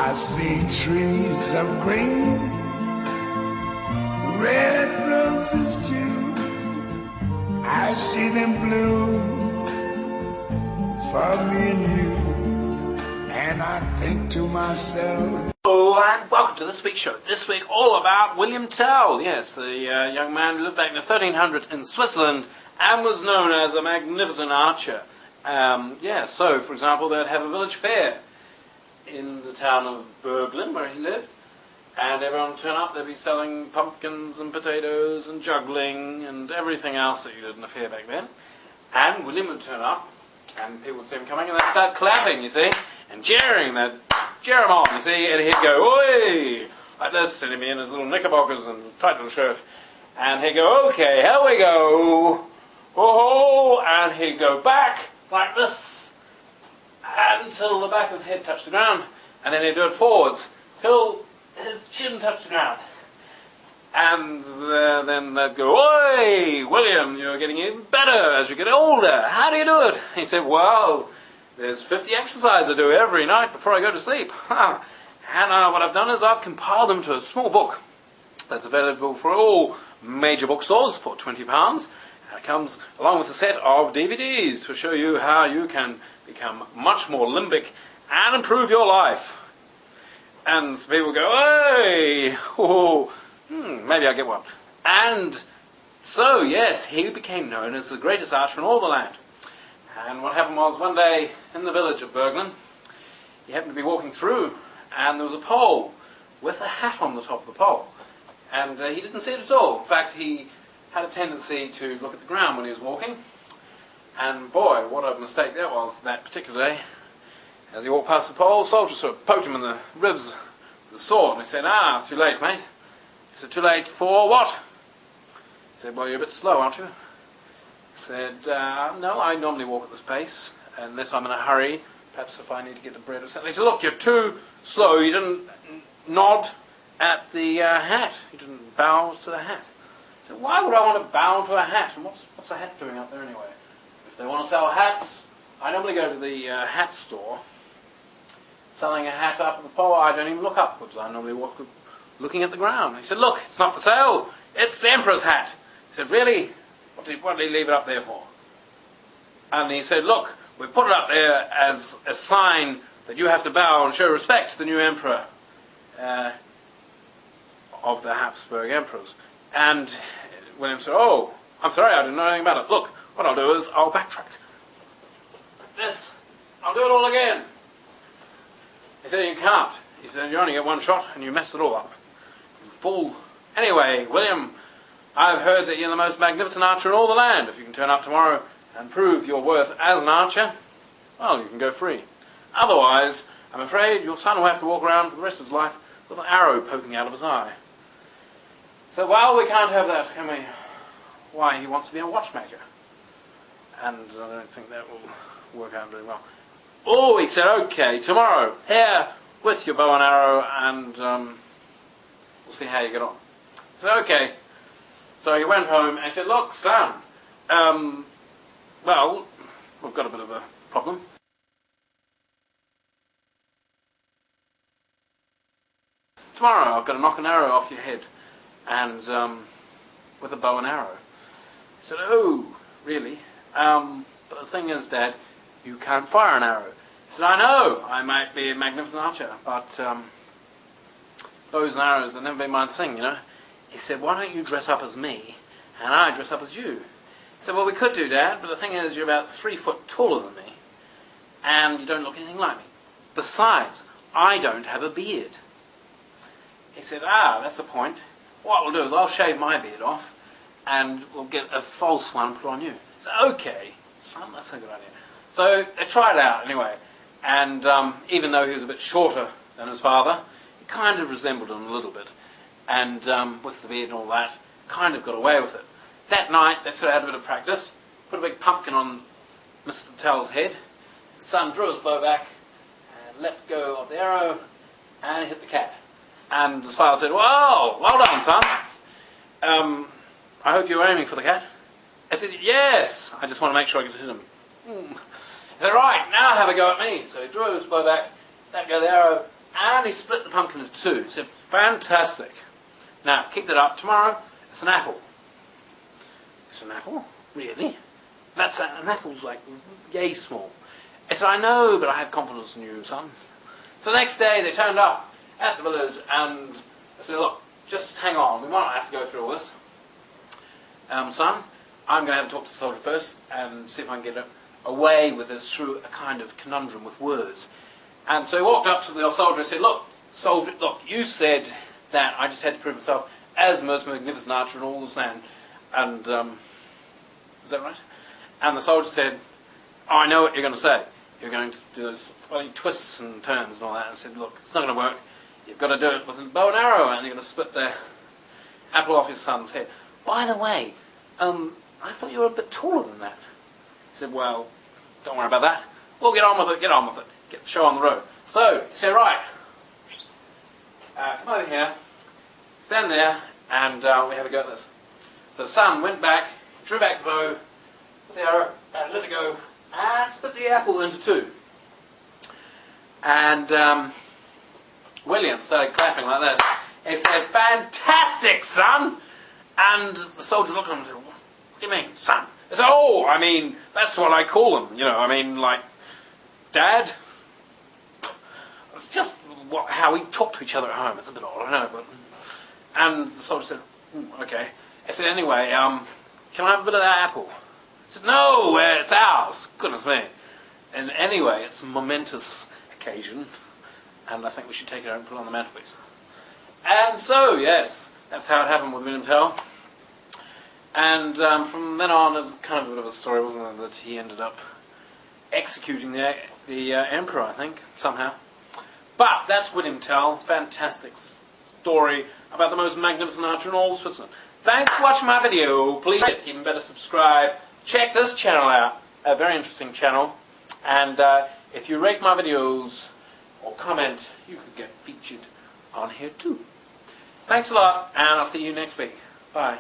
I see trees of green, red roses too. I see them bloom for me and you, and I think to myself. Hello and welcome to this week's show. This week all about William Tell. Yes, the young man who lived back in the 1300s in Switzerland and was known as a magnificent archer. So for example they'd have a village fair in the town of Berglin where he lived, and everyone would turn up. They'd be selling pumpkins and potatoes and juggling and everything else that you did in a fair back then. And William would turn up and people would see him coming and they'd start clapping, you see, and cheering. They'd cheer him on, you see, and he'd go, "Oi!" like this, and he'd be in his little knickerbockers and tight little shirt, and he'd go, "Okay, here we go, oh," and he'd go back like this until the back of his head touched the ground, and then he'd do it forwards till his chin touched the ground. And then they'd go, "Oi, William, you're getting even better as you get older. How do you do it?" He said, "Well, there's 50 exercises I do every night before I go to sleep." And what I've done is I've compiled them to a small book that's available for all major bookstores for £20. And it comes along with a set of DVDs to show you how you can become much more limbic and improve your life. And people go, "Hey, maybe I'll get one." And so, yes, he became known as the greatest archer in all the land. And what happened was, one day in the village of Berglin, he happened to be walking through, and there was a pole with a hat on the top of the pole. And he didn't see it at all. In fact, he had a tendency to look at the ground when he was walking. And boy, what a mistake that was that particular day. As he walked past the pole, soldiers sort of poked him in the ribs with a sword, and he said, "Ah, it's too late, mate." He said, "Too late for what?" He said, "Well, you're a bit slow, aren't you?" He said, "No, I normally walk at this pace, unless I'm in a hurry, perhaps if I need to get the bread or something." He said, "Look, you're too slow, you didn't nod at the hat, you didn't bow to the hat." He said, "Why would I want to bow to a hat, and what's a hat doing up there anyway? If they want to sell hats, I normally go to the hat store, selling a hat up at the pole. I don't even look upwards, I normally walk looking at the ground." He said, "Look, it's not for sale, it's the Emperor's hat." He said, "Really? What did he leave it up there for?" And he said, "Look, we put it up there as a sign that you have to bow and show respect to the new Emperor of the Habsburg Emperors." And William said, "Oh, I'm sorry, I didn't know anything about it. Look, what I'll do is I'll backtrack. Like this. I'll do it all again." He said, "You can't." He said, "You only get one shot and you messed it all up. You fool. Anyway, William, I've heard that you're the most magnificent archer in all the land. If you can turn up tomorrow and prove your worth as an archer, well, you can go free. Otherwise, I'm afraid your son will have to walk around for the rest of his life with an arrow poking out of his eye." So, "Well, we can't have that, can we?" "Why, he wants to be a watchmaker. And I don't think that will work out very well." "Oh," he said, "okay, tomorrow, here with your bow and arrow, and we'll see how you get on." I said, "Okay." So he went home and he said, "Look, son, well, we've got a bit of a problem. Tomorrow I've got to knock an arrow off your head, and with a bow and arrow." He said, "Oh, really? But the thing is, Dad, you can't fire an arrow." He said, "I know, I might be a magnificent archer, but bows and arrows have never been my thing, you know." He said, "Why don't you dress up as me, and I dress up as you?" He said, "Well, we could do, Dad, but the thing is, you're about 3 foot taller than me, and you don't look anything like me. Besides, I don't have a beard." He said, "Ah, that's the point. What we'll do is I'll shave my beard off, and we'll get a false one put on you." He said, "Okay, son, that's a good idea." So they tried it out anyway, and even though he was a bit shorter than his father, he kind of resembled him a little bit, and with the beard and all that, kind of got away with it. That night they sort of had a bit of practice, put a big pumpkin on Mr. Tell's head. The son drew his bow back and let go of the arrow, and he hit the cat. And his father said, "Well done, son. I hope you were aiming for the cat." I said, "Yes, I just want to make sure I could hit him." He said, "Right, now have a go at me." So he drew his bow back, let go of the arrow, and he split the pumpkin into two. He said, fantastic. Now, keep that up. Tomorrow, it's an apple. It's an apple? Really? That's an apple's like yay small. I said, I know, but I have confidence in you, son. So the next day, they turned up at the village, and I said, look, just hang on. We might not have to go through all this. Son, I'm going to have to talk to the soldier first and see if I can get away with this through a kind of conundrum with words. And so he walked up to the soldier and said, look, soldier, look, you said that I just had to prove myself as the most magnificent archer in all this land. And, is that right? And the soldier said, oh, I know what you're going to say. You're going to do those funny twists and turns and all that. And I said, look, it's not going to work. You've got to do it with a bow and arrow, and you're going to split the apple off his son's head. By the way, I thought you were a bit taller than that. He said, well, don't worry about that. We'll get on with it, get on with it. Get the show on the road. So, he said, right, come over here, stand there, and we have a go at this. So the son went back, drew back the bow, with the arrow, and let it go, and split the apple into two. And William started clapping like this. He said, fantastic, son! And the soldier looked at him and said, what do you mean, son? He said, oh, I mean, that's what I call him, you know, I mean, like, Dad? It's just how we talk to each other at home. It's a bit odd, I know, but... And the soldier said, okay. I said, anyway, can I have a bit of that apple? He said, no, it's ours. Goodness me. And anyway, it's a momentous occasion, and I think we should take it out and put it on the mantelpiece. And so, yes, that's how it happened with William Tell. And from then on, it was kind of a bit of a story, wasn't it, that he ended up executing the emperor, I think, somehow. But that's William Tell. Fantastic story about the most magnificent archer in all of Switzerland. Thanks for watching my video. Please, even better, subscribe. Check this channel out. A very interesting channel. And if you rate my videos or comment, you could get featured on here too. Thanks a lot, and I'll see you next week. Bye.